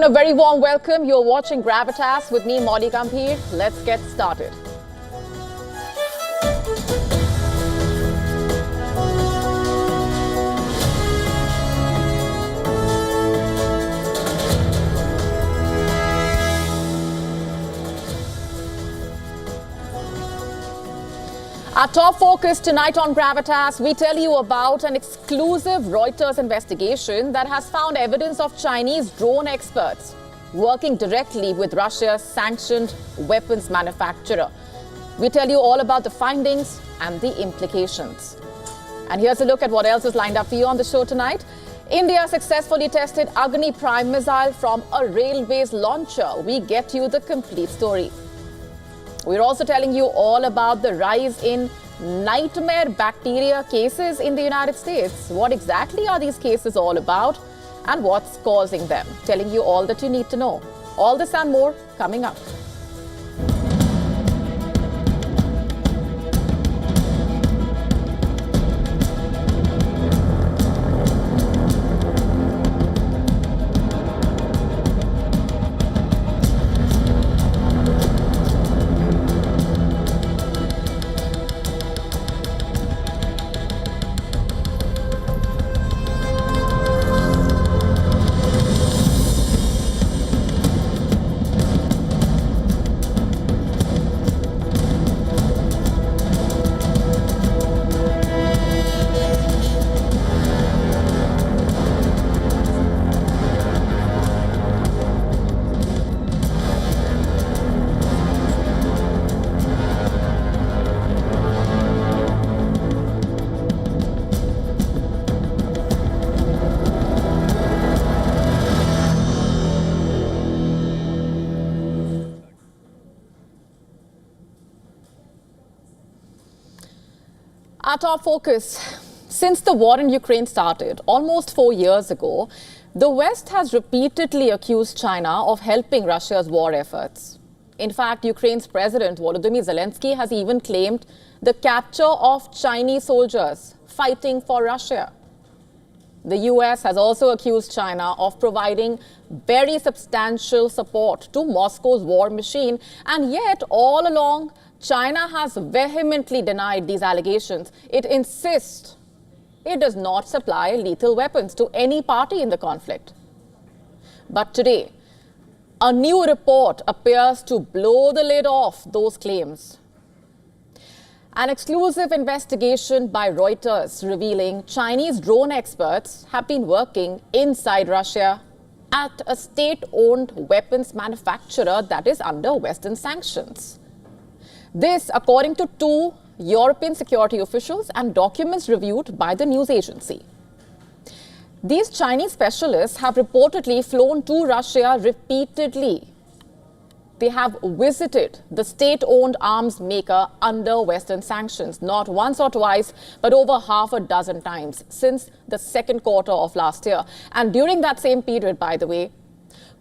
and a very warm welcome. You're watching Gravitas with me, Molly Gambhir. Let's get started. Our top focus tonight on Gravitas, we tell you about an exclusive Reuters investigation that has found evidence of Chinese drone experts working directly with Russia's sanctioned weapons manufacturer. We tell you all about the findings and the implications. And here's a look at what else is lined up for you on the show tonight. India successfully tested Agni-Prime missile from a railway's launcher. We get you the complete story. We're also telling you all about the rise in nightmare bacteria cases in the United States. What exactly are these cases all about and what's causing them? Telling you all that you need to know. All this and more coming up. Our top focus. Since the war in Ukraine started almost 4 years ago, the West has repeatedly accused China of helping Russia's war efforts. In fact, Ukraine's President Volodymyr Zelensky has even claimed the capture of Chinese soldiers fighting for Russia. The US has also accused China of providing very substantial support to Moscow's war machine, and yet all along, China has vehemently denied these allegations. It insists it does not supply lethal weapons to any party in the conflict. But today, a new report appears to blow the lid off those claims. An exclusive investigation by Reuters revealing Chinese drone experts have been working inside Russia at a state-owned weapons manufacturer that is under Western sanctions. This, according to 2 European security officials and documents reviewed by the news agency. These Chinese specialists have reportedly flown to Russia repeatedly. They have visited the state-owned arms maker under Western sanctions, not once or twice, but over half a dozen times since the second quarter of last year. And during that same period, by the way,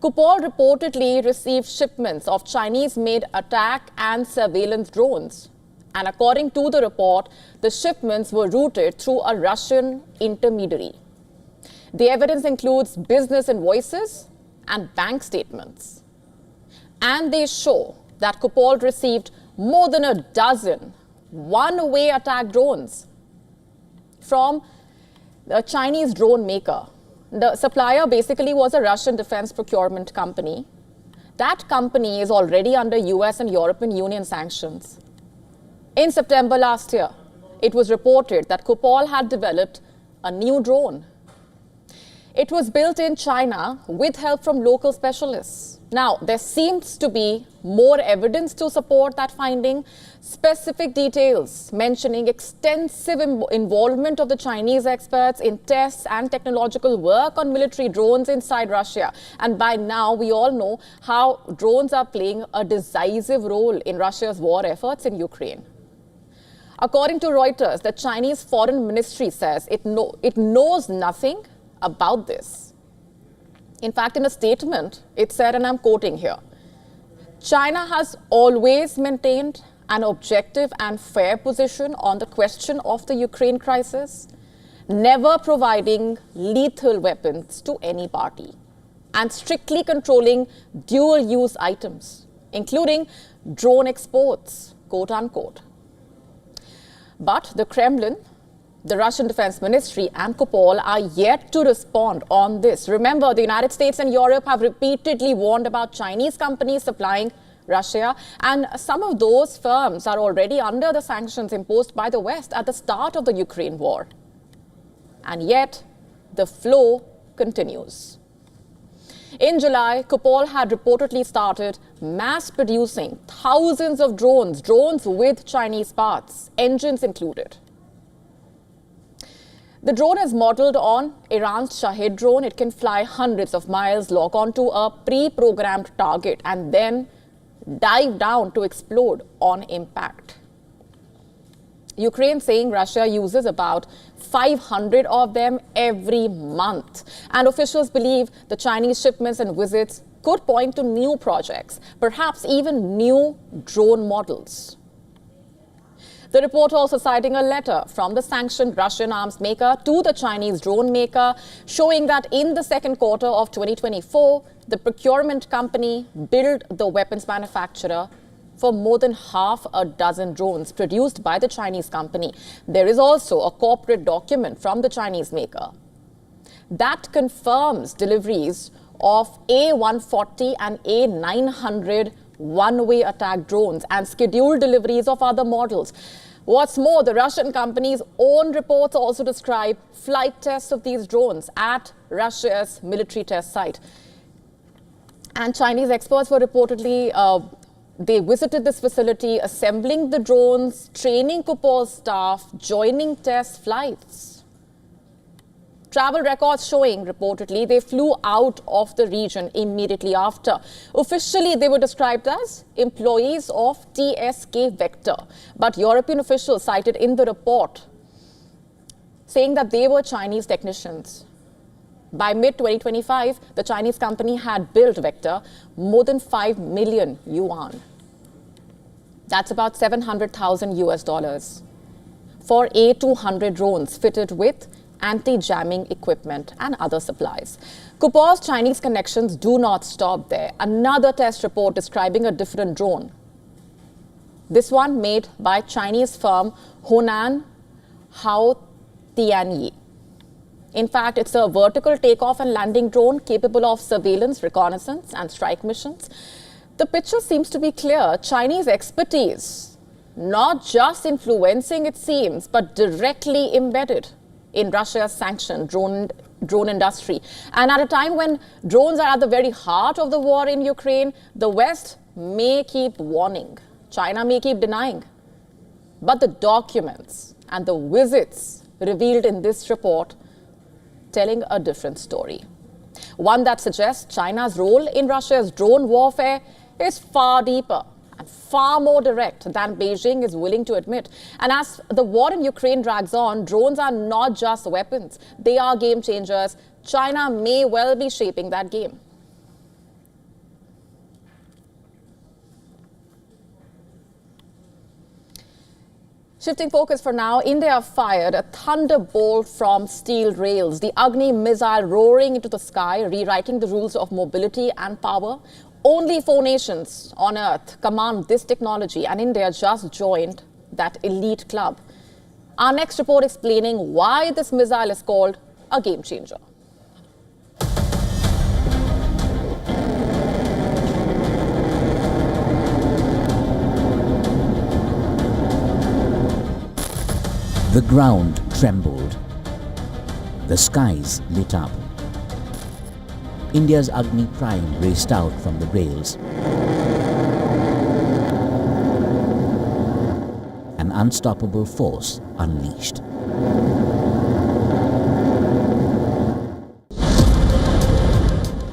Kupol reportedly received shipments of Chinese-made attack and surveillance drones. And according to the report, the shipments were routed through a Russian intermediary. The evidence includes business invoices and bank statements. And they show that Kupol received more than a dozen one-way attack drones from the Chinese drone maker. The supplier basically was a Russian defense procurement company. That company is already under US and European Union sanctions. In September last year, it was reported that Kupol had developed a new drone. It was built in China with help from local specialists. Now, there seems to be more evidence to support that finding. Specific details mentioning extensive involvement of the Chinese experts in tests and technological work on military drones inside Russia. And by now, we all know how drones are playing a decisive role in Russia's war efforts in Ukraine. According to Reuters, the Chinese Foreign Ministry says it knows nothing about this. In fact, in a statement, it said, and I'm quoting here, China has always maintained an objective and fair position on the question of the Ukraine crisis, never providing lethal weapons to any party. and strictly controlling dual-use items, including drone exports, quote unquote. But the Kremlin, the Russian Defense Ministry and Kupol are yet to respond on this. Remember, the United States and Europe have repeatedly warned about Chinese companies supplying Russia, and some of those firms are already under the sanctions imposed by the West at the start of the Ukraine war. And yet, the flow continues. In July, Kupol had reportedly started mass producing thousands of drones with Chinese parts, engines included. The drone is modeled on Iran's Shahid drone. It can fly hundreds of miles, lock onto a pre-programmed target, and then dive down to explode on impact. Ukraine saying Russia uses about 500 of them every month. And officials believe the Chinese shipments and visits could point to new projects, perhaps even new drone models. The report also citing a letter from the sanctioned Russian arms maker to the Chinese drone maker, showing that in the second quarter of 2024, the procurement company billed the weapons manufacturer for more than half a dozen drones produced by the Chinese company. There is also a corporate document from the Chinese maker that confirms deliveries of A140 and A900 one-way attack drones and scheduled deliveries of other models. What's more, the Russian company's own reports also describe flight tests of these drones at Russia's military test site. And Chinese experts were reportedly, they visited this facility, assembling the drones, training Kupol staff, joining test flights. Travel records showing, reportedly, they flew out of the region immediately after. Officially, they were described as employees of TSK Vector. But European officials cited in the report saying that they were Chinese technicians. By mid-2025, the Chinese company had billed Vector more than 5 million yuan. That's about 700,000 US dollars for A200 drones fitted with anti-jamming equipment and other supplies. Kupol's Chinese connections do not stop there. Another test report describing a different drone. This one made by Chinese firm Honan Hao Tianyi. In fact, it's a vertical takeoff and landing drone capable of surveillance, reconnaissance, and strike missions. The picture seems to be clear. Chinese expertise, not just influencing, it seems, but directly embedded in Russia's sanctioned drone industry. And at a time when drones are at the very heart of the war in Ukraine, the West may keep warning. China may keep denying. But the documents and the visits revealed in this report telling a different story. One that suggests China's role in Russia's drone warfare is far deeper and far more direct than Beijing is willing to admit. And as the war in Ukraine drags on, drones are not just weapons. They are game changers. China may well be shaping that game. Shifting focus for now, India fired a thunderbolt from steel rails. The Agni missile roaring into the sky, rewriting the rules of mobility and power. Only 4 nations on Earth command this technology, and India just joined that elite club. Our next report explaining why this missile is called a game changer. The ground trembled. The skies lit up. India's Agni-Prime raced out from the rails. An unstoppable force unleashed.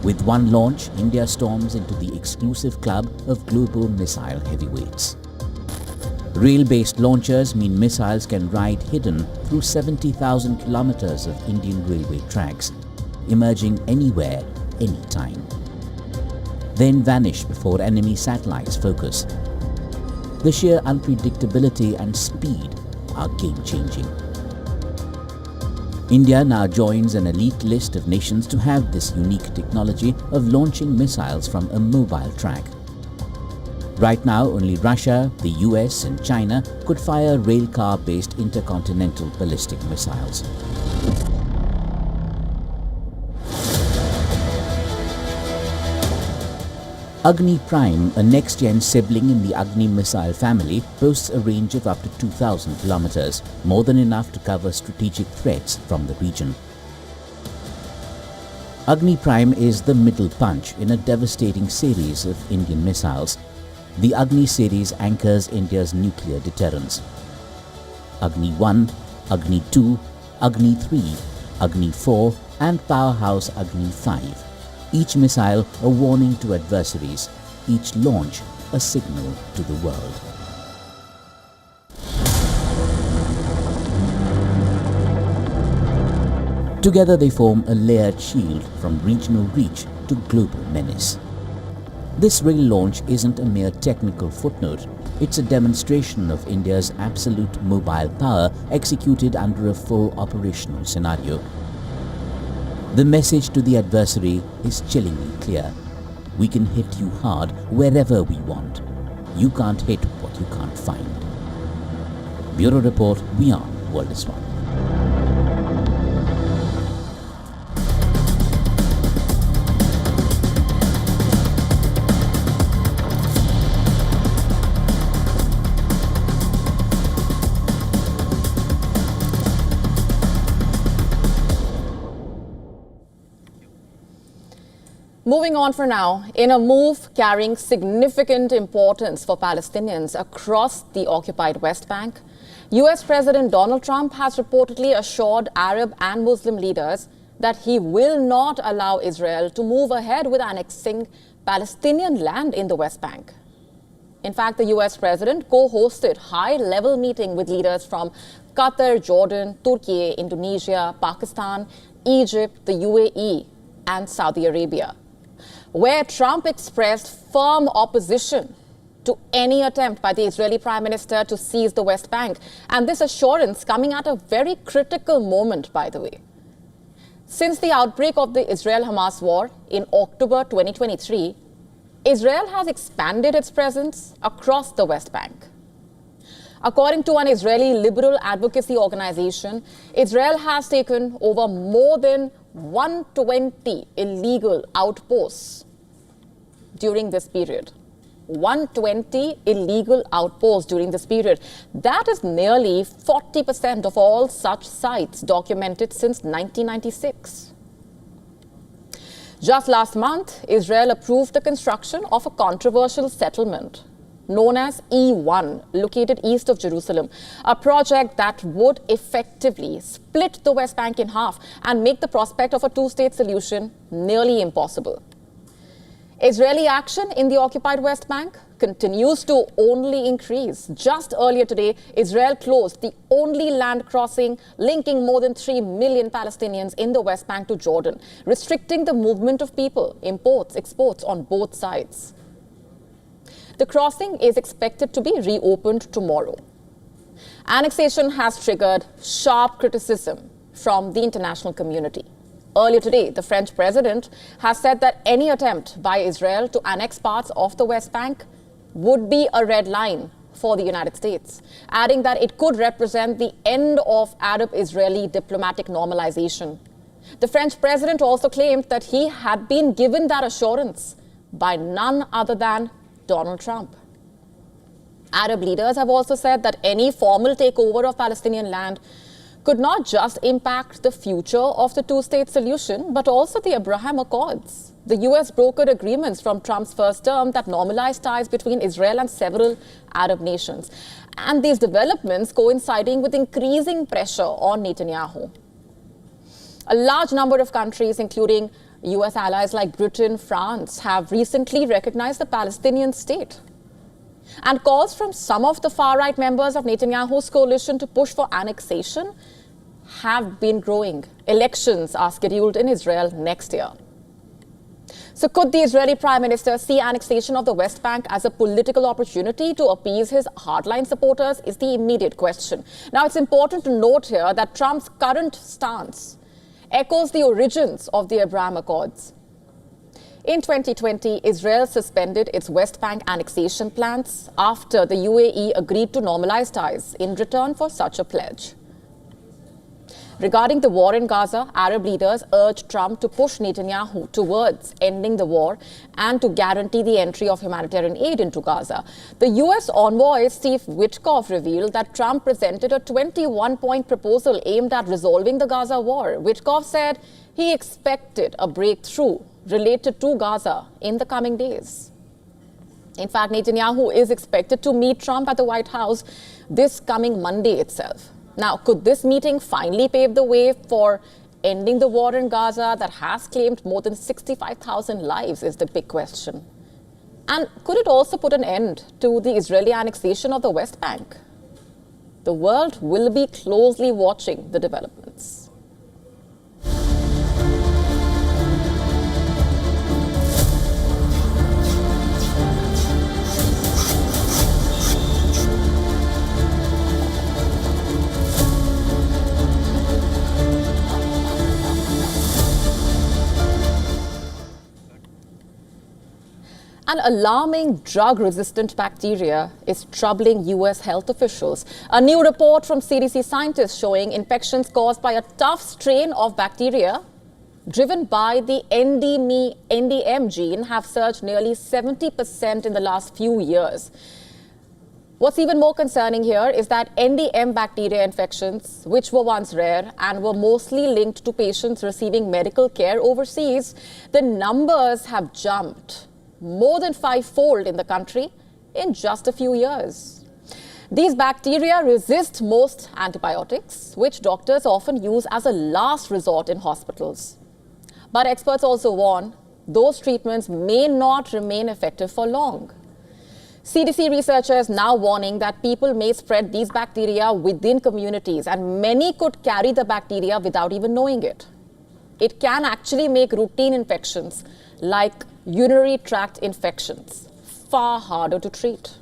With one launch, India storms into the exclusive club of global missile heavyweights. Rail-based launchers mean missiles can ride hidden through 70,000 kilometers of Indian railway tracks, emerging anywhere, anytime. Then vanish before enemy satellites focus. The sheer unpredictability and speed are game-changing. India now joins an elite list of nations to have this unique technology of launching missiles from a mobile track. Right now, only Russia, the US and China could fire railcar-based intercontinental ballistic missiles. Agni-Prime, a next-gen sibling in the Agni missile family, boasts a range of up to 2,000 kilometers, more than enough to cover strategic threats from the region. Agni-Prime is the middle punch in a devastating series of Indian missiles. The Agni series anchors India's nuclear deterrence. Agni-1, Agni-2, Agni-3, Agni-4 and powerhouse Agni-5. Each missile a warning to adversaries, each launch a signal to the world. Together they form a layered shield from regional reach to global menace. This rail launch isn't a mere technical footnote, it's a demonstration of India's absolute mobile power executed under a full operational scenario. The message to the adversary is chillingly clear. We can hit you hard wherever we want. You can't hit what you can't find. Bureau Report, WION World is One. Moving on for now, in a move carrying significant importance for Palestinians across the occupied West Bank, US President Donald Trump has reportedly assured Arab and Muslim leaders that he will not allow Israel to move ahead with annexing Palestinian land in the West Bank. In fact, the US President co-hosted high-level meeting with leaders from Qatar, Jordan, Turkey, Indonesia, Pakistan, Egypt, the UAE, and Saudi Arabia, where Trump expressed firm opposition to any attempt by the Israeli Prime Minister to seize the West Bank. And this assurance coming at a very critical moment, by the way. Since the outbreak of the Israel-Hamas war in October 2023, Israel has expanded its presence across the West Bank. According to an Israeli liberal advocacy organization, Israel has taken over more than 120 illegal outposts during this period. 120 illegal outposts during this period. That is nearly 40% of all such sites documented since 1996. Just last month, Israel approved the construction of a controversial settlement known as E1, located east of Jerusalem, a project that would effectively split the West Bank in half and make the prospect of a two-state solution nearly impossible. Israeli action in the occupied West Bank continues to only increase. Just earlier today, Israel closed the only land crossing linking more than 3 million Palestinians in the West Bank to Jordan, restricting the movement of people, imports, exports on both sides. The crossing is expected to be reopened tomorrow. Annexation has triggered sharp criticism from the international community. Earlier today, the French president has said that any attempt by Israel to annex parts of the West Bank would be a red line for the United States, adding that it could represent the end of Arab-Israeli diplomatic normalization. The French president also claimed that he had been given that assurance by none other than Donald Trump. Arab leaders have also said that any formal takeover of Palestinian land could not just impact the future of the two-state solution, but also the Abraham Accords. The US brokered agreements from Trump's first term that normalized ties between Israel and several Arab nations. And these developments coinciding with increasing pressure on Netanyahu. A large number of countries, including US allies like Britain, France, have recently recognized the Palestinian state. And calls from some of the far-right members of Netanyahu's coalition to push for annexation have been growing. Elections are scheduled in Israel next year. So could the Israeli Prime Minister see annexation of the West Bank as a political opportunity to appease his hardline supporters is the immediate question. Now, it's important to note here that Trump's current stance echoes the origins of the Abraham Accords. In 2020, Israel suspended its West Bank annexation plans after the UAE agreed to normalize ties in return for such a pledge. Regarding the war in Gaza, Arab leaders urged Trump to push Netanyahu towards ending the war and to guarantee the entry of humanitarian aid into Gaza. The U.S. envoy Steve Witkoff revealed that Trump presented a 21-point proposal aimed at resolving the Gaza war. Witkoff said he expected a breakthrough related to Gaza in the coming days. In fact, Netanyahu is expected to meet Trump at the White House this coming Monday itself. Now, could this meeting finally pave the way for ending the war in Gaza that has claimed more than 65,000 lives is the big question. And could it also put an end to the Israeli annexation of the West Bank? The world will be closely watching the developments. An alarming drug-resistant bacteria is troubling U.S. health officials. A new report from CDC scientists showing infections caused by a tough strain of bacteria driven by the NDM gene have surged nearly 70% in the last few years. What's even more concerning here is that NDM bacteria infections, which were once rare and were mostly linked to patients receiving medical care overseas, the numbers have jumped more than fivefold in the country in just a few years. These bacteria resist most antibiotics, which doctors often use as a last resort in hospitals. But experts also warn those treatments may not remain effective for long. CDC researchers now warning that people may spread these bacteria within communities, and many could carry the bacteria without even knowing it. It can actually make routine infections like urinary tract infections far harder to treat.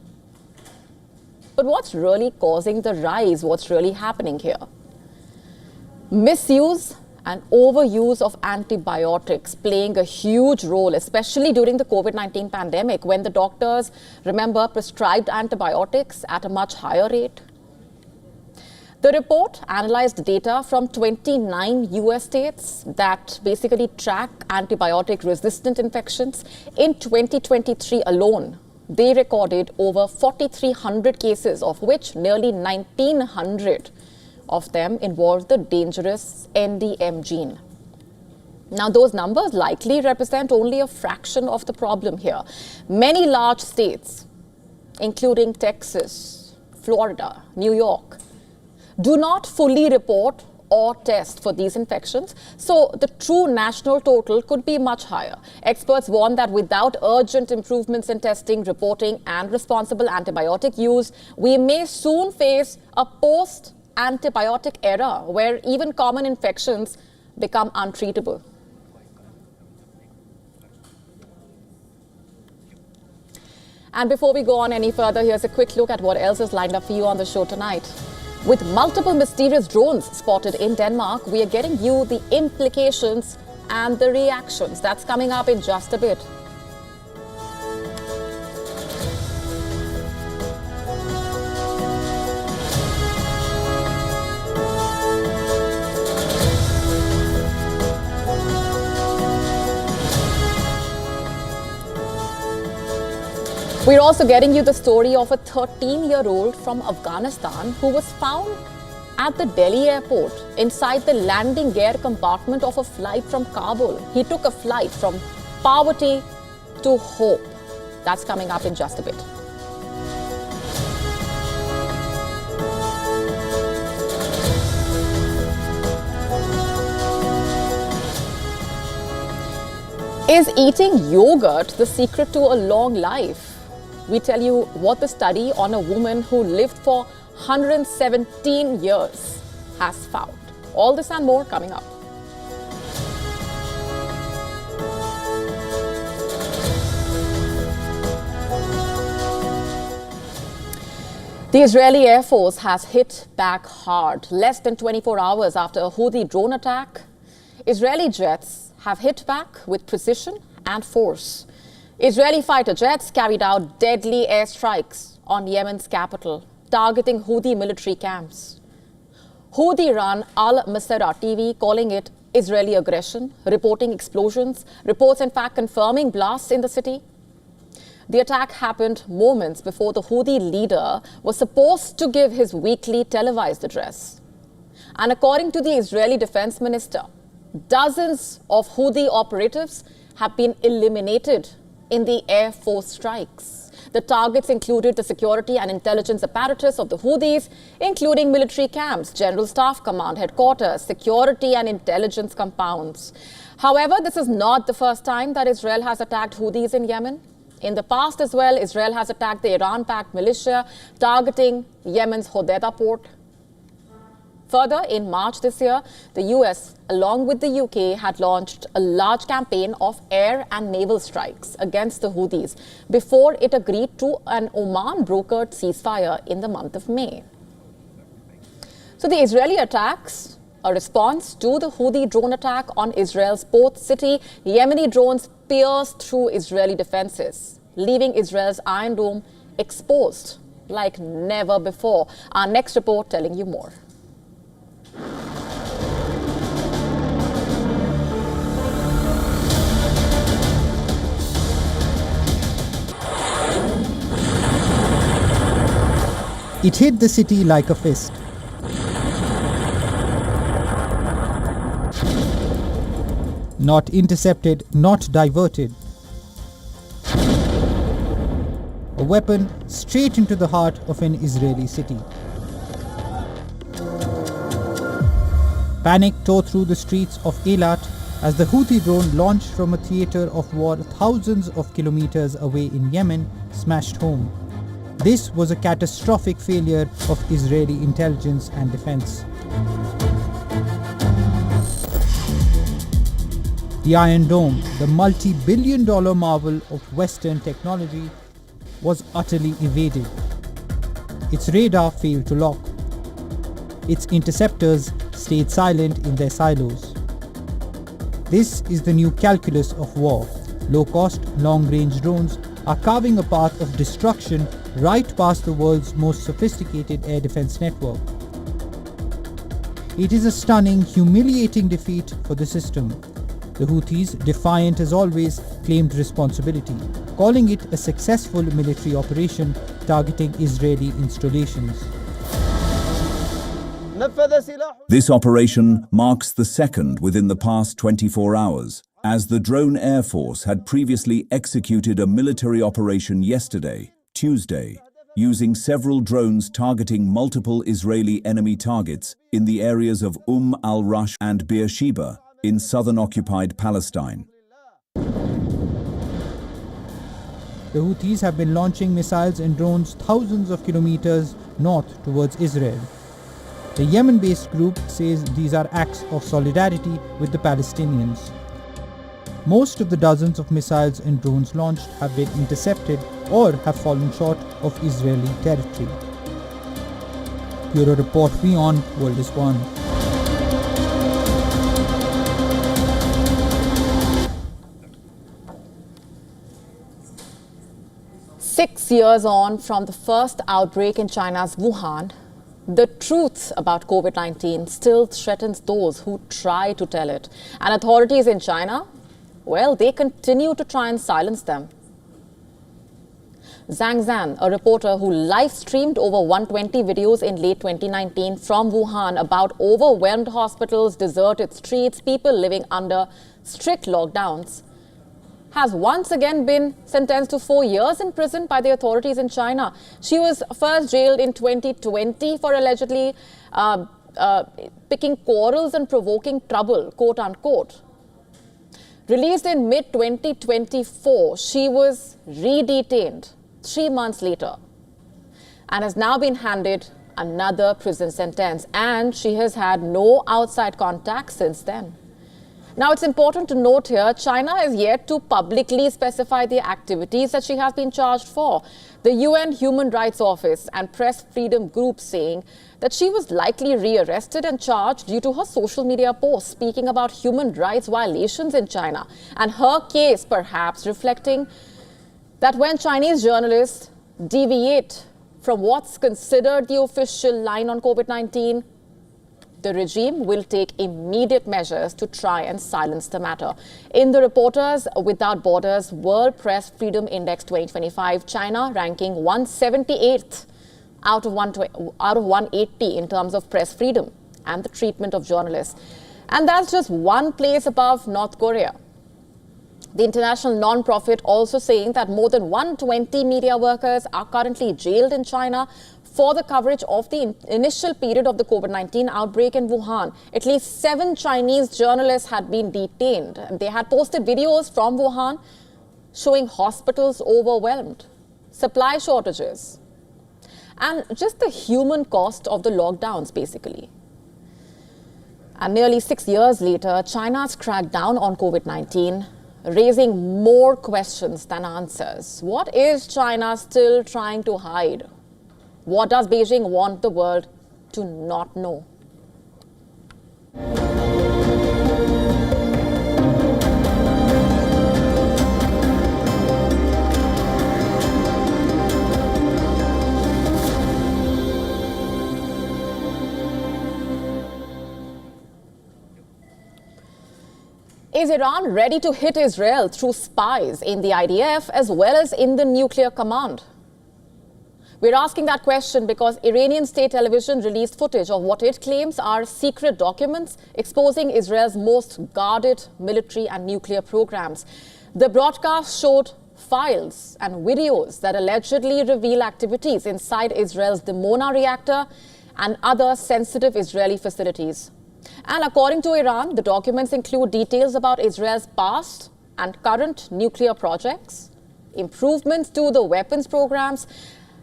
But what's really causing the rise? What's really happening here? Misuse and overuse of antibiotics playing a huge role, especially during the COVID-19 pandemic, when the doctors, remember, prescribed antibiotics at a much higher rate. The report analyzed data from 29 US states that basically track antibiotic-resistant infections. In 2023 alone, they recorded over 4,300 cases, of which nearly 1,900 of them involved the dangerous NDM gene. Now, those numbers likely represent only a fraction of the problem here. Many large states, including Texas, Florida, New York, do not fully report or test for these infections, so the true national total could be much higher. Experts warn that without urgent improvements in testing, reporting, and responsible antibiotic use, we may soon face a post-antibiotic era where even common infections become untreatable. And before we go on any further, here's a quick look at what else is lined up for you on the show tonight. With multiple mysterious drones spotted in Denmark, we are getting you the implications and the reactions. That's coming up in just a bit. We're also getting you the story of a 13-year-old from Afghanistan who was found at the Delhi airport inside the landing gear compartment of a flight from Kabul. He took a flight from poverty to hope. That's coming up in just a bit. Is eating yogurt the secret to a long life? We tell you what the study on a woman who lived for 117 years has found. All this and more coming up. The Israeli Air Force has hit back hard. Less than 24 hours after a Houthi drone attack, Israeli jets have hit back with precision and force. Israeli fighter jets carried out deadly airstrikes on Yemen's capital, targeting Houthi military camps. Houthi-run Al-Masirah TV calling it Israeli aggression, reporting explosions, reports in fact confirming blasts in the city. The attack happened moments before the Houthi leader was supposed to give his weekly televised address. And according to the Israeli defense minister, dozens of Houthi operatives have been eliminated in the Air Force strikes. The targets included the security and intelligence apparatus of the Houthis, including military camps, General Staff Command headquarters, security and intelligence compounds. However, this is not the first time that Israel has attacked Houthis in Yemen. In the past as well, Israel has attacked the Iran-backed militia, targeting Yemen's Hodeidah port. Further, in March this year, the US, along with the UK, had launched a large campaign of air and naval strikes against the Houthis before it agreed to an Oman-brokered ceasefire in the month of May. So the Israeli attacks, a response to the Houthi drone attack on Israel's port city. Yemeni drones pierced through Israeli defenses, leaving Israel's Iron Dome exposed like never before. Our next report telling you more. It hit the city like a fist. Not intercepted, not diverted. A weapon straight into the heart of an Israeli city. Panic tore through the streets of Eilat as the Houthi drone launched from a theatre of war thousands of kilometers away in Yemen smashed home. This was a catastrophic failure of Israeli intelligence and defense. The Iron Dome, the multi-billion-dollar marvel of Western technology, was utterly evaded. Its radar failed to lock. Its interceptors stayed silent in their silos. This is the new calculus of war. Low-cost, long-range drones are carving a path of destruction right past the world's most sophisticated air defense network. It is a stunning, humiliating defeat for the system. The Houthis, defiant as always, claimed responsibility, calling it a successful military operation targeting Israeli installations. This operation marks the second within the past 24 hours, as the drone air force had previously executed a military operation yesterday, Tuesday, using several drones targeting multiple Israeli enemy targets in the areas of al-Rush and Beersheba in southern occupied Palestine. The Houthis have been launching missiles and drones thousands of kilometers north towards Israel. The Yemen-based group says these are acts of solidarity with the Palestinians. Most of the dozens of missiles and drones launched have been intercepted or have fallen short of Israeli territory. Bureau Report WION World is One. Six years on from the first outbreak in China's Wuhan, the truth about COVID-19 still threatens those who try to tell it. And authorities in China, well, they continue to try and silence them. Zhang Zhan, a reporter who live-streamed over 120 videos in late 2019 from Wuhan about overwhelmed hospitals, deserted streets, people living under strict lockdowns, has once again been sentenced to 4 years in prison by the authorities in China. She was first jailed in 2020 for allegedly picking quarrels and provoking trouble, quote unquote. Released in mid-2024, she was re-detained 3 months later and has now been handed another prison sentence, and she has had no outside contact since then. Now, it's important to note here, China is yet to publicly specify the activities that she has been charged for. The UN Human Rights Office and press freedom groups saying that she was likely rearrested and charged due to her social media posts speaking about human rights violations in China. And her case perhaps reflecting that when Chinese journalists deviate from what's considered the official line on COVID-19, the regime will take immediate measures to try and silence the matter. In the Reporters Without Borders World Press Freedom Index 2025, China ranking 178th out of 180 in terms of press freedom and the treatment of journalists. And that's just one place above North Korea. The international non-profit also saying that more than 120 media workers are currently jailed in China for the coverage of the initial period of the COVID-19 outbreak in Wuhan. At least 7 Chinese journalists had been detained. They had posted videos from Wuhan showing hospitals overwhelmed, supply shortages, and just the human cost of the lockdowns, basically. And nearly 6 years later, China's crackdown on COVID-19 raising more questions than answers. What is China still trying to hide? What does Beijing want the world to not know? Is Iran ready to hit Israel through spies in the IDF as well as in the nuclear command? We're asking that question because Iranian state television released footage of what it claims are secret documents exposing Israel's most guarded military and nuclear programs. The broadcast showed files and videos that allegedly reveal activities inside Israel's Dimona reactor and other sensitive Israeli facilities. And according to Iran, the documents include details about Israel's past and current nuclear projects, improvements to the weapons programs,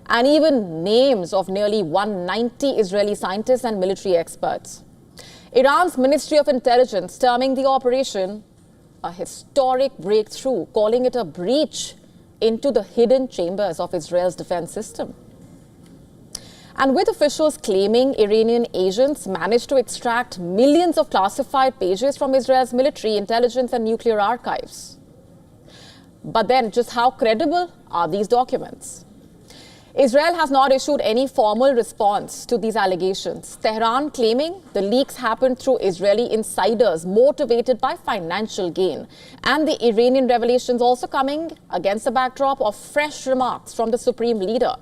and even names of nearly 190 Israeli scientists and military experts. Iran's Ministry of Intelligence terming the operation a historic breakthrough, calling it a breach into the hidden chambers of Israel's defense system. And with officials claiming Iranian agents managed to extract millions of classified pages from Israel's military, intelligence, and nuclear archives. But then, just how credible are these documents? Israel has not issued any formal response to these allegations. Tehran claiming the leaks happened through Israeli insiders motivated by financial gain. And the Iranian revelations also coming against the backdrop of fresh remarks from the supreme leader,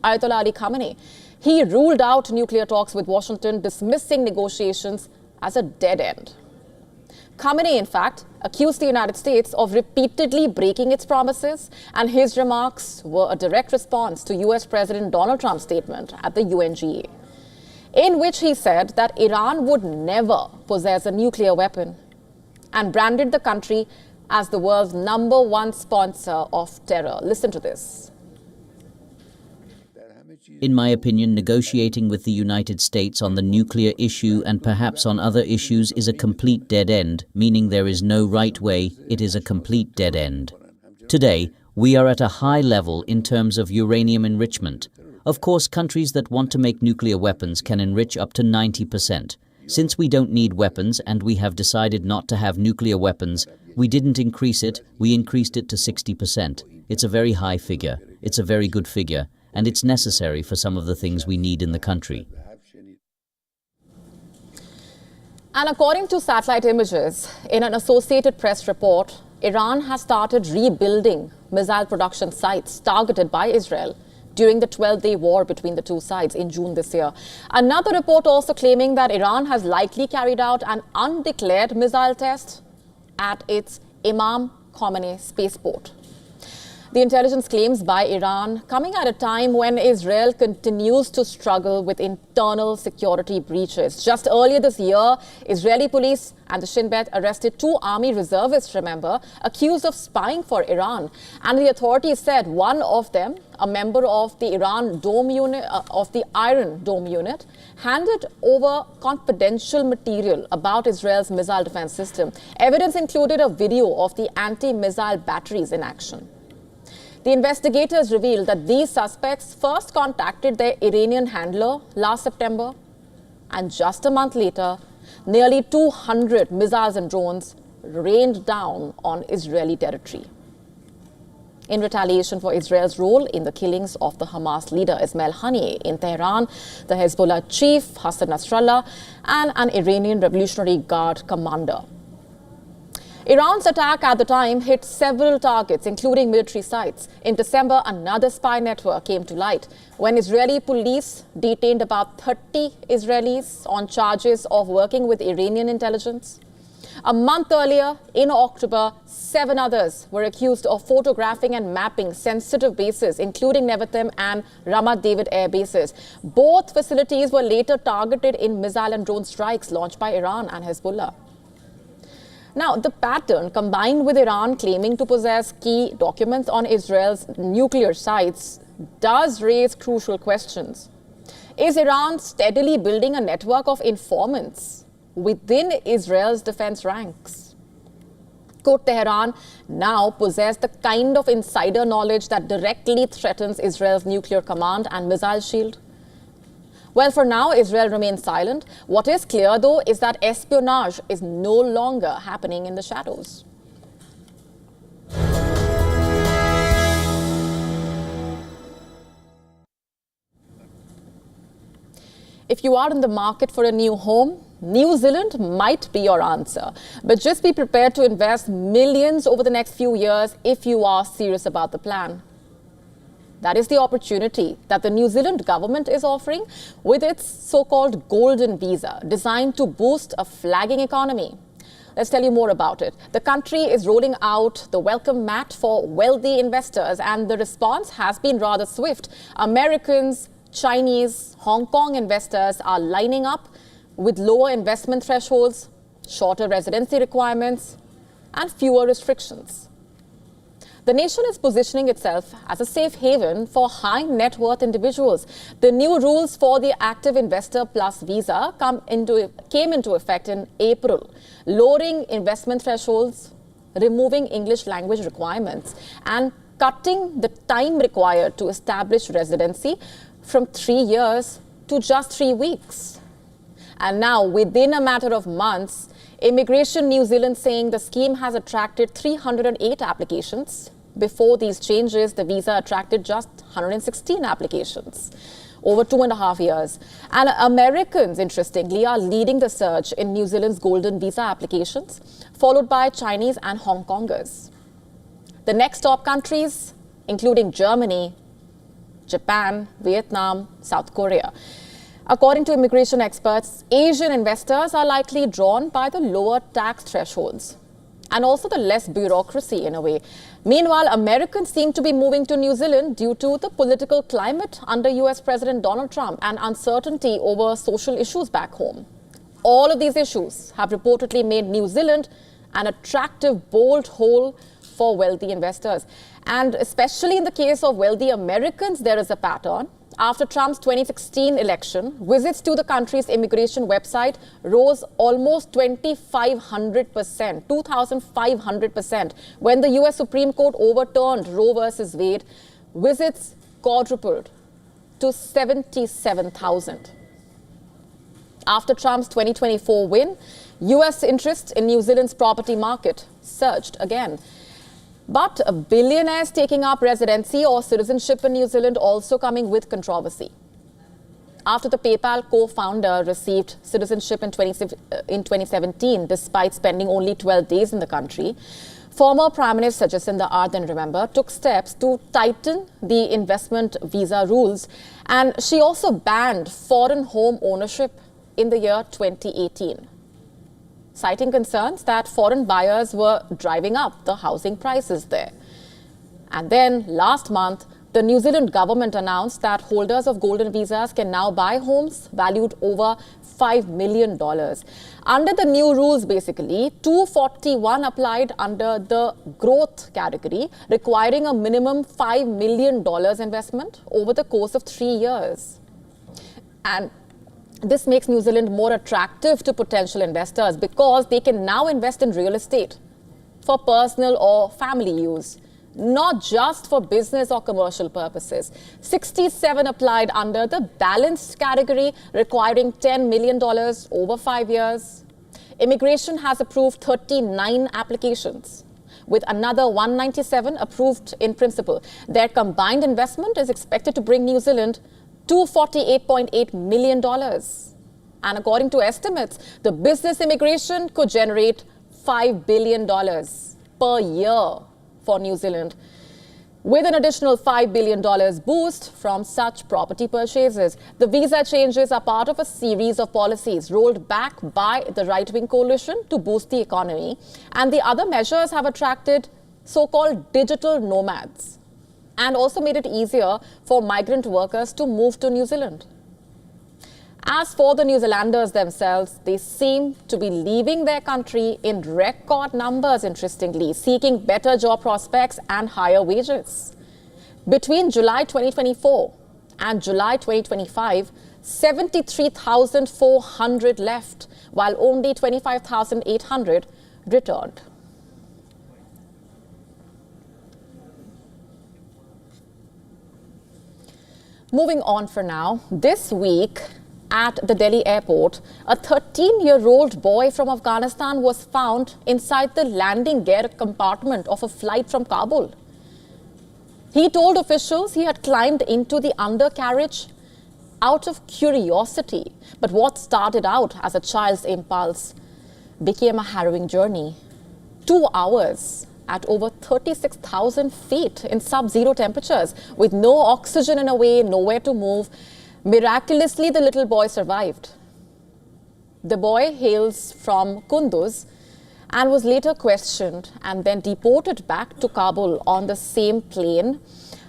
Ayatollah Ali Khamenei. He ruled out nuclear talks with Washington, dismissing negotiations as a dead end. Khamenei, in fact, accused the United States of repeatedly breaking its promises, and his remarks were a direct response to US President Donald Trump's statement at the UNGA, in which he said that Iran would never possess a nuclear weapon and branded the country as the world's #1 sponsor of terror. Listen to this. In my opinion, negotiating with the United States on the nuclear issue and perhaps on other issues is a complete dead end, meaning there is no right way, it is a complete dead end. Today, we are at a high level in terms of uranium enrichment. Of course, countries that want to make nuclear weapons can enrich up to 90%. Since we don't need weapons and we have decided not to have nuclear weapons, we didn't increase it, we increased it to 60%. It's a very high figure, it's a very good figure, and it's necessary for some of the things we need in the country. And according to satellite images, in an Associated Press report, Iran has started rebuilding missile production sites targeted by Israel during the 12-day war between the two sides in June this year. Another report also claiming that Iran has likely carried out an undeclared missile test at its Imam Khomeini spaceport. The intelligence claims by Iran coming at a time when Israel continues to struggle with internal security breaches. Just earlier this year, Israeli police and the Shin Bet arrested 2 army reservists, remember, accused of spying for Iran. And the authorities said one of them, a member of the Iron Dome unit, handed over confidential material about Israel's missile defense system. Evidence included a video of the anti-missile batteries in action. The investigators revealed that these suspects first contacted their Iranian handler last September, and just a month later, nearly 200 missiles and drones rained down on Israeli territory. In retaliation for Israel's role in the killings of the Hamas leader Ismail Haniyeh in Tehran, the Hezbollah chief Hassan Nasrallah, and an Iranian Revolutionary Guard commander. Iran's attack at the time hit several targets, including military sites. In December, another spy network came to light when Israeli police detained about 30 Israelis on charges of working with Iranian intelligence. A month earlier, in October, 7 others were accused of photographing and mapping sensitive bases, including Nevatim and Ramat David air bases. Both facilities were later targeted in missile and drone strikes launched by Iran and Hezbollah. Now, the pattern, combined with Iran claiming to possess key documents on Israel's nuclear sites, does raise crucial questions. Is Iran steadily building a network of informants within Israel's defense ranks? Could Tehran now possess the kind of insider knowledge that directly threatens Israel's nuclear command and missile shield? Well, for now, Israel remains silent. What is clear, though, is that espionage is no longer happening in the shadows. If you are in the market for a new home, New Zealand might be your answer. But just be prepared to invest millions over the next few years if you are serious about the plan. That is the opportunity that the New Zealand government is offering with its so-called golden visa, designed to boost a flagging economy. Let's tell you more about it. The country is rolling out the welcome mat for wealthy investors, and the response has been rather swift. Americans, Chinese, Hong Kong investors are lining up with lower investment thresholds, shorter residency requirements, and fewer restrictions. The nation is positioning itself as a safe haven for high net worth individuals. The new rules for the Active Investor Plus visa came into effect in April, lowering investment thresholds, removing English language requirements, and cutting the time required to establish residency from 3 years to just 3 weeks. And now, within a matter of months, Immigration New Zealand saying the scheme has attracted 308 applications. Before these changes, the visa attracted just 116 applications over 2.5 years. And Americans, interestingly, are leading the surge in New Zealand's golden visa applications, followed by Chinese and Hong Kongers. The next top countries, including Germany, Japan, Vietnam, South Korea. According to immigration experts, Asian investors are likely drawn by the lower tax thresholds and also the less bureaucracy in a way. Meanwhile, Americans seem to be moving to New Zealand due to the political climate under US President Donald Trump and uncertainty over social issues back home. All of these issues have reportedly made New Zealand an attractive, bold hole for wealthy investors. And especially in the case of wealthy Americans, there is a pattern. After Trump's 2016 election, visits to the country's immigration website rose almost 2,500%, 2,500%. When the US Supreme Court overturned Roe versus Wade, visits quadrupled to 77,000. After Trump's 2024 win, US interest in New Zealand's property market surged again. But billionaires taking up residency or citizenship in New Zealand also coming with controversy. After the PayPal co-founder received citizenship in 2017, despite spending only 12 days in the country, former Prime Minister Jacinda Ardern, remember, took steps to tighten the investment visa rules. And she also banned foreign home ownership in the year 2018. Citing concerns that foreign buyers were driving up the housing prices there. And then last month, the New Zealand government announced that holders of golden visas can now buy homes valued over $5 million. Under the new rules, basically, 241 applied under the growth category, requiring a minimum $5 million investment over the course of 3 years. And this makes New Zealand more attractive to potential investors because they can now invest in real estate for personal or family use, not just for business or commercial purposes. 67 applied under the balanced category, requiring $10 million over 5 years. Immigration has approved 39 applications, with another 197 approved in principle. Their combined investment is expected to bring New Zealand $248.8 million. And according to estimates, the business immigration could generate $5 billion per year for New Zealand, with an additional $5 billion boost from such property purchases. The visa changes are part of a series of policies rolled back by the right-wing coalition to boost the economy. And the other measures have attracted so-called digital nomads and also made it easier for migrant workers to move to New Zealand. As for the New Zealanders themselves, they seem to be leaving their country in record numbers, interestingly, seeking better job prospects and higher wages. Between July 2024 and July 2025, 73,400 left, while only 25,800 returned. Moving on for now, this week, at the Delhi airport, a 13-year-old boy from Afghanistan was found inside the landing gear compartment of a flight from Kabul. He told officials he had climbed into the undercarriage out of curiosity. But what started out as a child's impulse became a harrowing journey. 2 hours at over 36,000 feet in sub-zero temperatures, with no oxygen in a way, nowhere to move. Miraculously, the little boy survived. The boy hails from Kunduz and was later questioned and then deported back to Kabul on the same plane.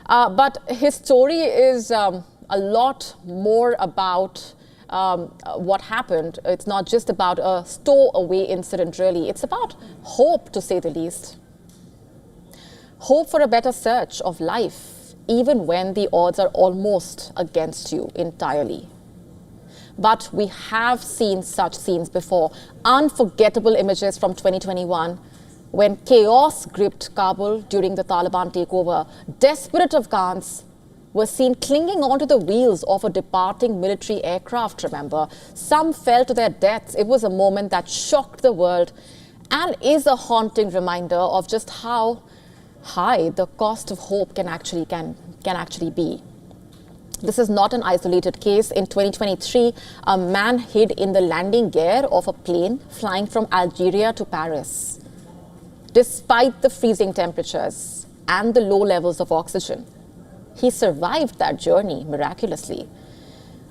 But his story is a lot more about what happened. It's not just about a stowaway incident, really. It's about hope, to say the least. Hope for a better search of life, even when the odds are almost against you entirely. But we have seen such scenes before. Unforgettable images from 2021, when chaos gripped Kabul during the Taliban takeover. Desperate Afghans were seen clinging onto the wheels of a departing military aircraft, remember. Some fell to their deaths. It was a moment that shocked the world and is a haunting reminder of just how high the cost of hope can actually be. This is not an isolated case. In 2023, a man hid in the landing gear of a plane flying from Algeria to Paris. Despite the freezing temperatures and the low levels of oxygen, he survived that journey miraculously.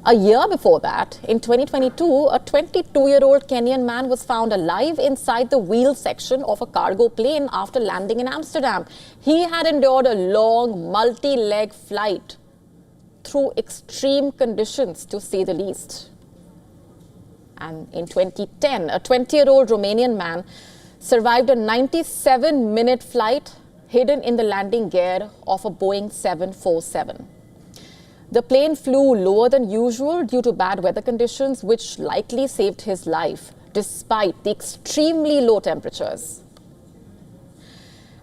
A year before that, in 2022, a 22-year-old Kenyan man was found alive inside the wheel section of a cargo plane after landing in Amsterdam. He had endured a long, multi-leg flight through extreme conditions, to say the least. And in 2010, a 20-year-old Romanian man survived a 97-minute flight hidden in the landing gear of a Boeing 747. The plane flew lower than usual due to bad weather conditions, which likely saved his life, despite the extremely low temperatures.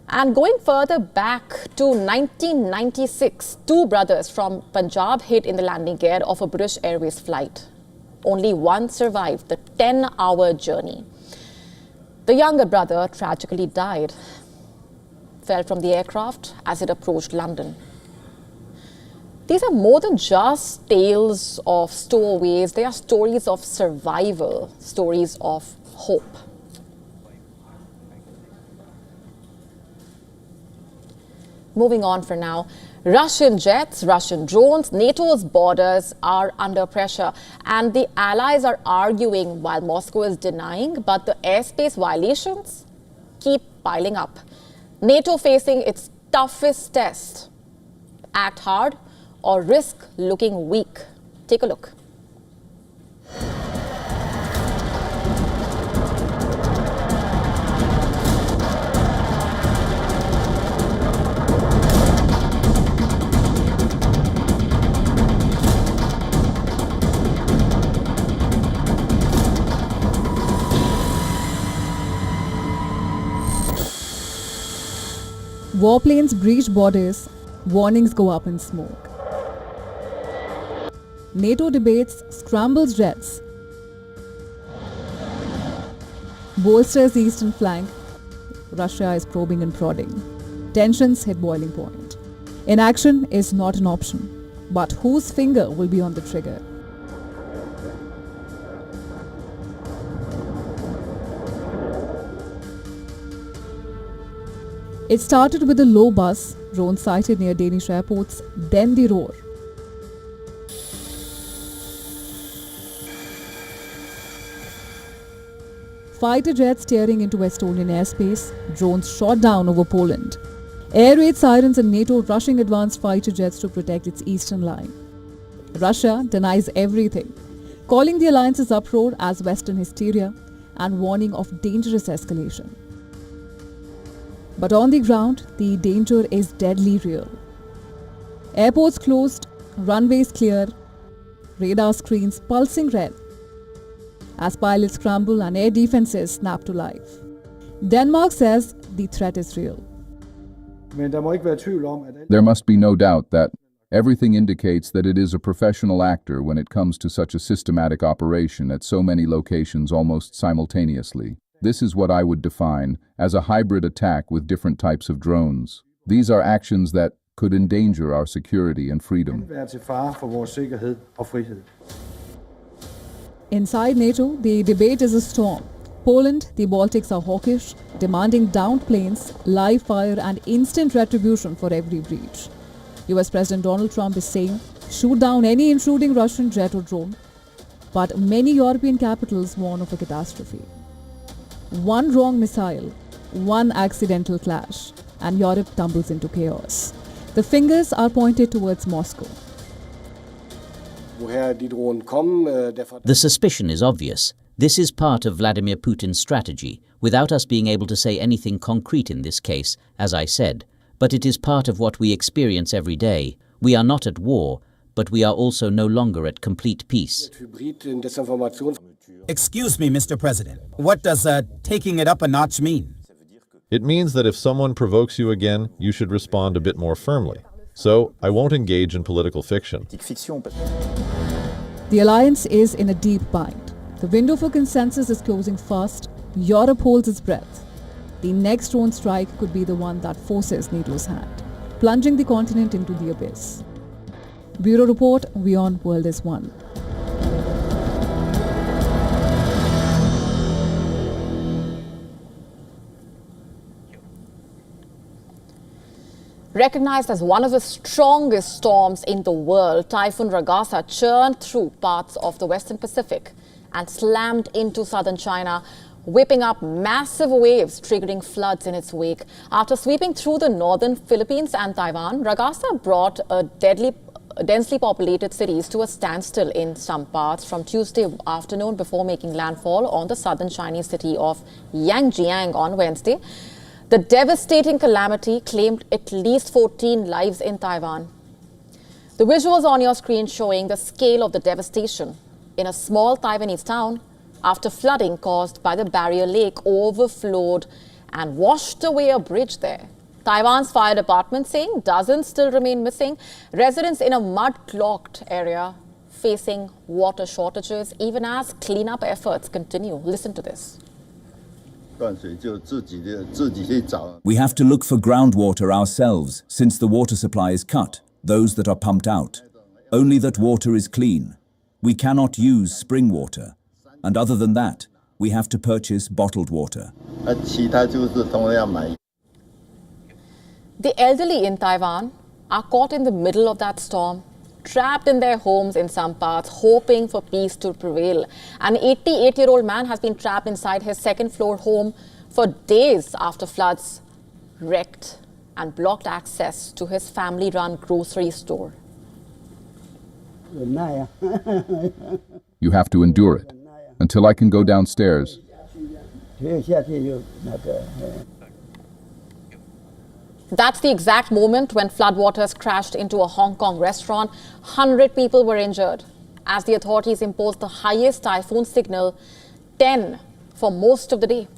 And going further back to 1996, 2 brothers from Punjab hid in the landing gear of a British Airways flight. Only one survived the 10-hour journey. The younger brother tragically died, fell from the aircraft as it approached London. These are more than just tales of stowaways. They are stories of survival, stories of hope. Moving on for now, Russian jets, Russian drones, NATO's borders are under pressure, and the allies are arguing while Moscow is denying, but the airspace violations keep piling up. NATO facing its toughest test? Act hard or risk looking weak? Take a look. Warplanes breach borders, warnings go up in smoke. NATO debates scrambles jets, bolsters eastern flank, Russia is probing and prodding. Tensions hit boiling point. Inaction is not an option, but whose finger will be on the trigger? It started with a low buzz, drones sighted near Danish airports, then the roar. Fighter jets tearing into Estonian airspace, drones shot down over Poland. Air raid sirens and NATO rushing advanced fighter jets to protect its eastern line. Russia denies everything, calling the alliance's uproar as Western hysteria and warning of dangerous escalation. But on the ground, the danger is deadly real. Airports closed, runways clear, radar screens pulsing red as pilots scramble and air defenses snap to life. Denmark says the threat is real. There must be no doubt that everything indicates that it is a professional actor when it comes to such a systematic operation at so many locations almost simultaneously. This is what I would define as a hybrid attack with different types of drones. These are actions that could endanger our security and freedom. Inside NATO, the debate is a storm. Poland, the Baltics are hawkish, demanding downed planes, live fire and instant retribution for every breach. US President Donald Trump is saying, shoot down any intruding Russian jet or drone. But many European capitals warn of a catastrophe. One wrong missile, one accidental clash, and Europe tumbles into chaos. The fingers are pointed towards Moscow. The suspicion is obvious. This is part of Vladimir Putin's strategy, without us being able to say anything concrete in this case, as I said. But it is part of what we experience every day. We are not at war, but we are also no longer at complete peace. Excuse me, Mr. President. What does taking it up a notch mean? It means that if someone provokes you again, you should respond a bit more firmly. So, I won't engage in political fiction. The alliance is in a deep bind. The window for consensus is closing fast. Europe holds its breath. The next drone strike could be the one that forces NATO's hand, plunging the continent into the abyss. Bureau Report, WION World is One. Recognized as one of the strongest storms in the world, Typhoon Ragasa churned through parts of the Western Pacific and slammed into southern China, whipping up massive waves, triggering floods in its wake. After sweeping through the northern Philippines and Taiwan, Ragasa brought densely populated cities to a standstill in some parts from Tuesday afternoon before making landfall on the southern Chinese city of Yangjiang on Wednesday. The devastating calamity claimed at least 14 lives in Taiwan. The visuals on your screen showing the scale of the devastation in a small Taiwanese town after flooding caused by the barrier lake overflowed and washed away a bridge there. Taiwan's fire department saying dozens still remain missing. Residents in a mud-clogged area facing water shortages even as cleanup efforts continue. Listen to this. We have to look for groundwater ourselves since the water supply is cut, those that are pumped out. Only that water is clean. We cannot use spring water. And other than that, we have to purchase bottled water. The elderly in Taiwan are caught in the middle of that storm, trapped in their homes in some parts, hoping for peace to prevail. An 88-year-old man has been trapped inside his second-floor home for days after floods wrecked and blocked access to his family-run grocery store. You have to endure it until I can go downstairs. That's the exact moment when floodwaters crashed into a Hong Kong restaurant. 100 people were injured as the authorities imposed the highest typhoon signal, 10, for most of the day.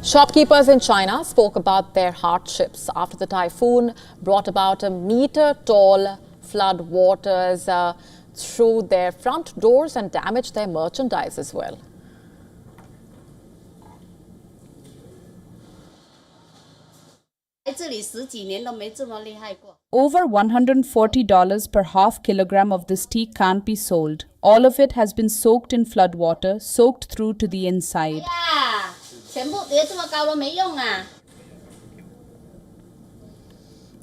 Shopkeepers in China spoke about their hardships after the typhoon brought about a meter-tall flood waters through their front doors and damaged their merchandise as well. Over $140 per half kilogram of this tea can't be sold. All of it has been soaked in flood water, soaked through to the inside.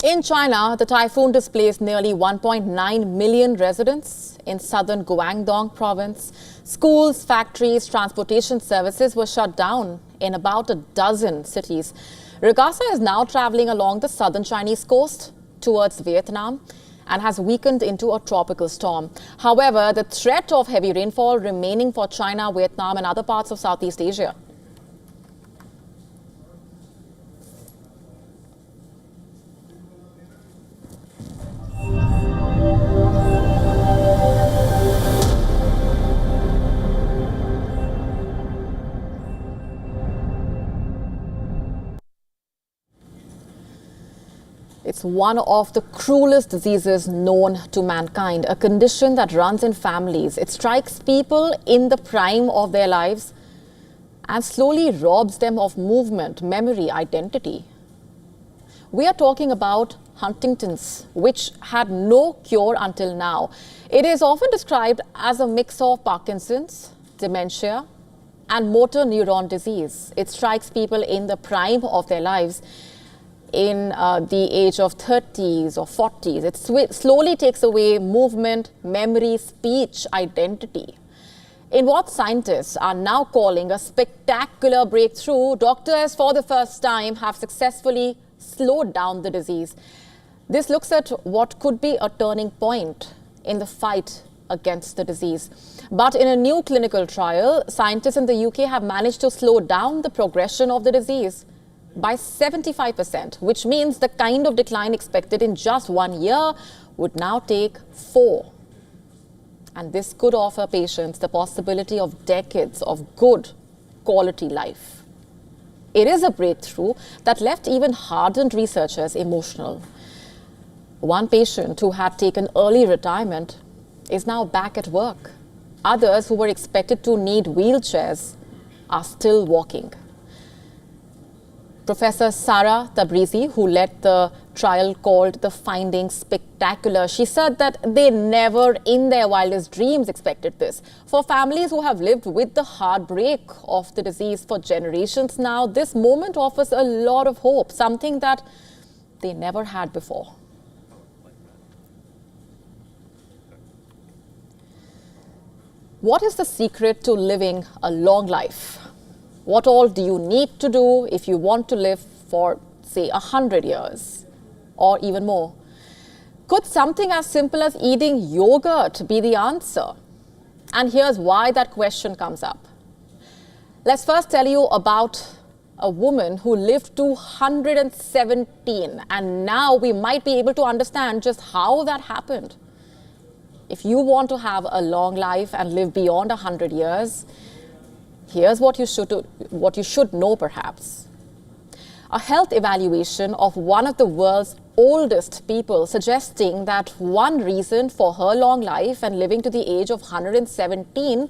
In China, the typhoon displaced nearly 1.9 million residents in southern Guangdong province. Schools, factories, transportation services were shut down in about a dozen cities. Ragasa is now traveling along the southern Chinese coast towards Vietnam and has weakened into a tropical storm. However, the threat of heavy rainfall remaining for China, Vietnam and other parts of Southeast Asia. It's one of the cruelest diseases known to mankind, a condition that runs in families. It strikes people in the prime of their lives and slowly robs them of movement, memory, identity. We are talking about Huntington's, which had no cure until now. It is often described as a mix of Parkinson's, dementia, and motor neuron disease. It strikes people in the prime of their lives, in the age of 30s or 40s. It slowly takes away movement, memory, speech, identity. In what scientists are now calling a spectacular breakthrough, doctors for the first time have successfully slowed down the disease. This looks at what could be a turning point in the fight against the disease. But in a new clinical trial, scientists in the UK have managed to slow down the progression of the disease by 75%, which means the kind of decline expected in just 1 year would now take 4. And this could offer patients the possibility of decades of good quality life. It is a breakthrough that left even hardened researchers emotional. One patient who had taken early retirement is now back at work. Others who were expected to need wheelchairs are still walking. Professor Sara Tabrizi, who led the trial, called the findings spectacular. She said that they never in their wildest dreams expected this. For families who have lived with the heartbreak of the disease for generations now, this moment offers a lot of hope, something that they never had before. What is the secret to living a long life? What all do you need to do if you want to live for, say, 100 years or even more? Could something as simple as eating yogurt be the answer? And here's why that question comes up. Let's first tell you about a woman who lived to 117, and now we might be able to understand just how that happened. If you want to have a long life and live beyond 100 years, here's what you should know perhaps. A health evaluation of one of the world's oldest people suggesting that one reason for her long life and living to the age of 117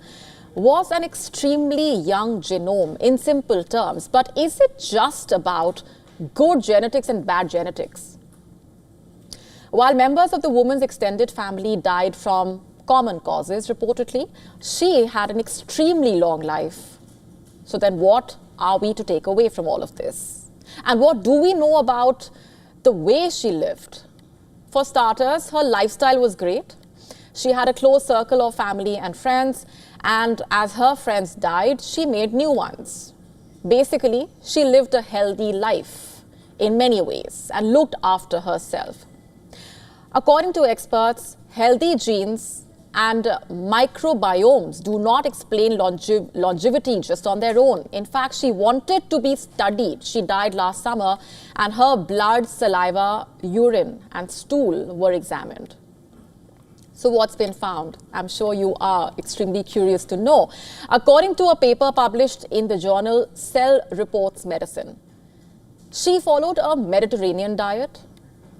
was an extremely young genome, in simple terms. But is it just about good genetics and bad genetics? While members of the woman's extended family died from common causes, reportedly, she had an extremely long life. So then what are we to take away from all of this? And what do we know about the way she lived? For starters, her lifestyle was great. She had a close circle of family and friends, and as her friends died, she made new ones. Basically, she lived a healthy life in many ways and looked after herself. According to experts, healthy genes and microbiomes do not explain longevity just on their own. In fact, she wanted to be studied. She died last summer, and her blood, saliva, urine, and stool were examined. So what's been found? I'm sure you are extremely curious to know. According to a paper published in the journal Cell Reports Medicine, she followed a Mediterranean diet,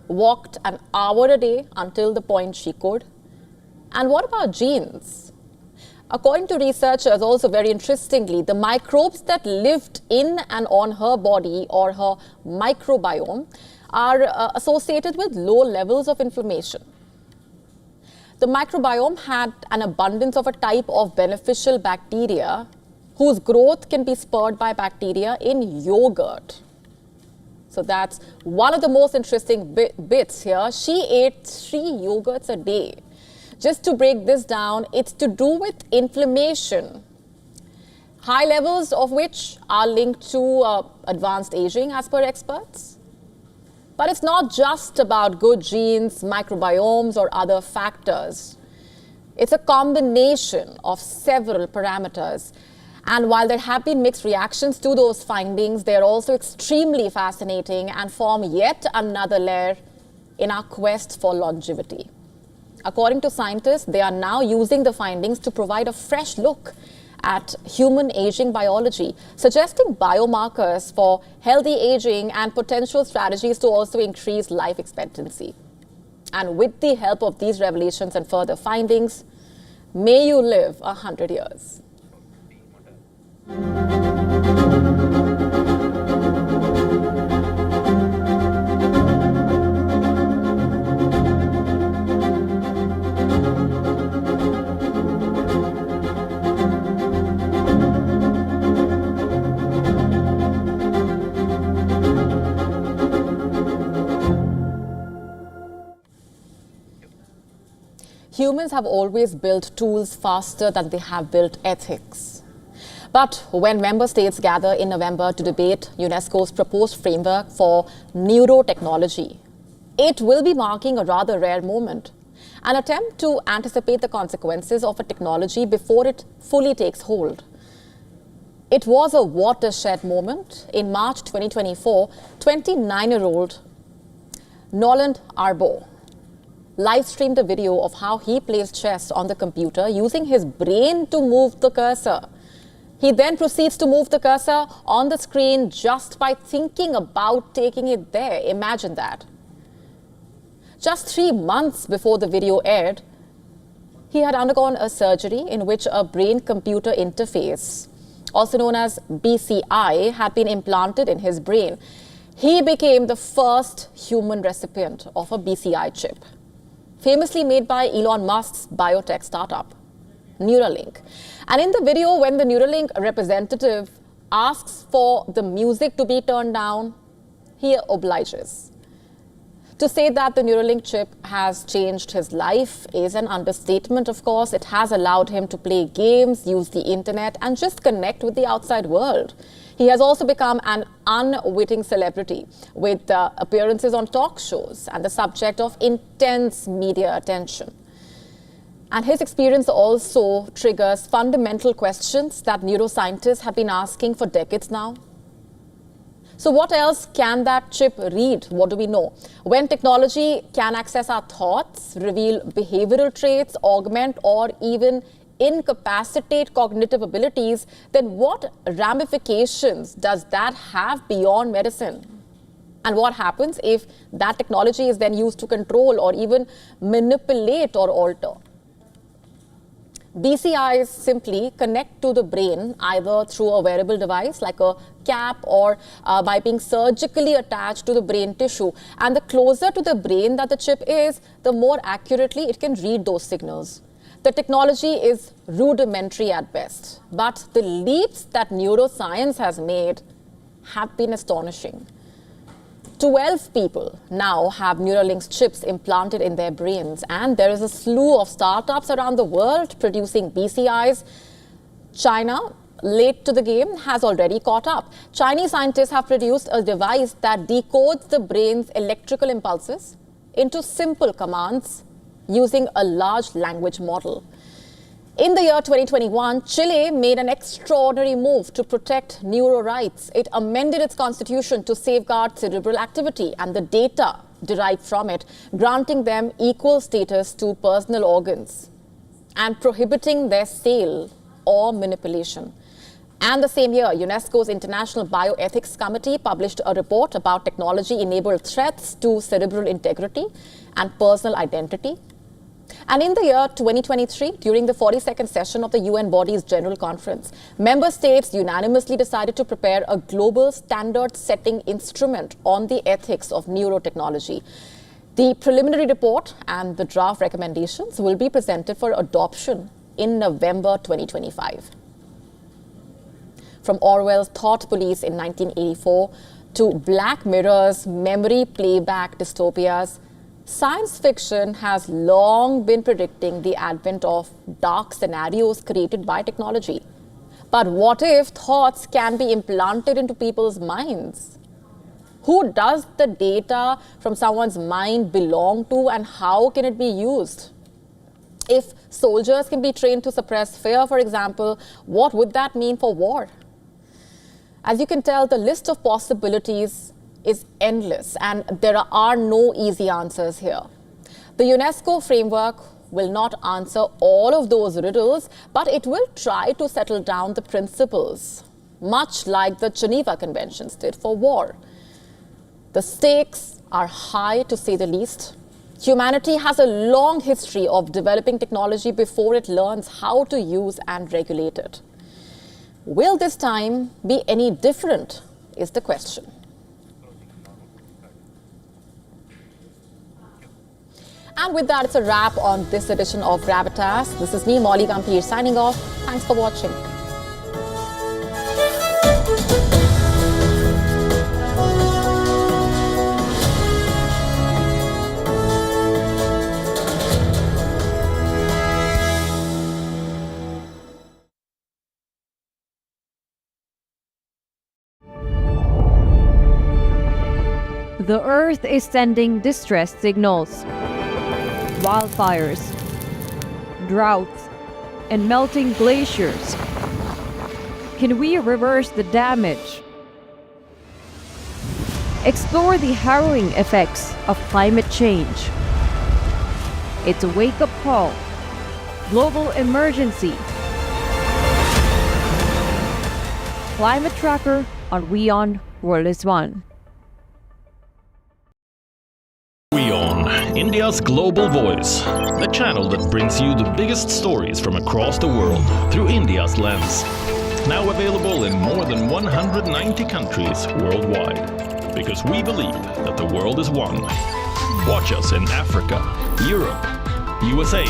walked an hour a day until the point she could. And what about genes? According to researchers, also very interestingly, the microbes that lived in and on her body or her microbiome are associated with low levels of inflammation. The microbiome had an abundance of a type of beneficial bacteria whose growth can be spurred by bacteria in yogurt. So that's one of the most interesting bits here. She ate 3 yogurts a day. Just to break this down, it's to do with inflammation, high levels of which are linked to advanced aging as per experts. But it's not just about good genes, microbiomes, or other factors. It's a combination of several parameters. And while there have been mixed reactions to those findings, they're also extremely fascinating and form yet another layer in our quest for longevity. According to scientists, they are now using the findings to provide a fresh look at human aging biology, suggesting biomarkers for healthy aging and potential strategies to also increase life expectancy. And with the help of these revelations and further findings, may you live 100 years. Humans have always built tools faster than they have built ethics. But when member states gather in November to debate UNESCO's proposed framework for neurotechnology, it will be marking a rather rare moment, an attempt to anticipate the consequences of a technology before it fully takes hold. It was a watershed moment. In March 2024, 29-year-old Noland Arbo live-streamed a video of how he plays chess on the computer using his brain to move the cursor. He then proceeds to move the cursor on the screen just by thinking about taking it there. Imagine that. Just 3 months before the video aired, he had undergone a surgery in which a brain-computer interface, also known as BCI, had been implanted in his brain. He became the first human recipient of a BCI chip, famously made by Elon Musk's biotech startup, Neuralink. And in the video, when the Neuralink representative asks for the music to be turned down, he obliges. To say that the Neuralink chip has changed his life is an understatement, of course. It has allowed him to play games, use the internet, and just connect with the outside world. He has also become an unwitting celebrity with appearances on talk shows and the subject of intense media attention. And his experience also triggers fundamental questions that neuroscientists have been asking for decades now. So what else can that chip read? What do we know? When technology can access our thoughts, reveal behavioral traits, augment or even incapacitate cognitive abilities, then what ramifications does that have beyond medicine? And what happens if that technology is then used to control or even manipulate or alter? BCIs simply connect to the brain either through a wearable device like a cap or by being surgically attached to the brain tissue. And the closer to the brain that the chip is, the more accurately it can read those signals. The technology is rudimentary at best, but the leaps that neuroscience has made have been astonishing. 12 people now have Neuralinks chips implanted in their brains, and there is a slew of startups around the world producing BCIs. China, late to the game, has already caught up. Chinese scientists have produced a device that decodes the brain's electrical impulses into simple commands using a large language model. In the year 2021, Chile made an extraordinary move to protect neuro rights. It amended its constitution to safeguard cerebral activity and the data derived from it, granting them equal status to personal organs and prohibiting their sale or manipulation. And the same year, UNESCO's International Bioethics Committee published a report about technology-enabled threats to cerebral integrity and personal identity. And in the year 2023, during the 42nd session of the UN body's General Conference, member states unanimously decided to prepare a global standard-setting instrument on the ethics of neurotechnology. The preliminary report and the draft recommendations will be presented for adoption in November 2025. From Orwell's Thought Police in 1984 to Black Mirror's memory playback dystopias, science fiction has long been predicting the advent of dark scenarios created by technology. But what if thoughts can be implanted into people's minds? Who does the data from someone's mind belong to, and how can it be used? If soldiers can be trained to suppress fear, for example, what would that mean for war? As you can tell, the list of possibilities is endless, and there are no easy answers here. The UNESCO framework will not answer all of those riddles, but it will try to settle down the principles, much like the Geneva Conventions did for war. The stakes are high, to say the least. Humanity has a long history of developing technology before it learns how to use and regulate it. Will this time be any different, is the question. And with that, it's a wrap on this edition of Gravitas. This is me, Molly Gampir, signing off. Thanks for watching. The Earth is sending distress signals. Wildfires, droughts, and melting glaciers. Can we reverse the damage? Explore the harrowing effects of climate change. It's a wake-up call. Global emergency. Climate Tracker on WION World is One. WION, India's global voice, the channel that brings you the biggest stories from across the world through India's lens. Now available in more than 190 countries worldwide, because we believe that the world is one. Watch us in Africa, Europe, USA,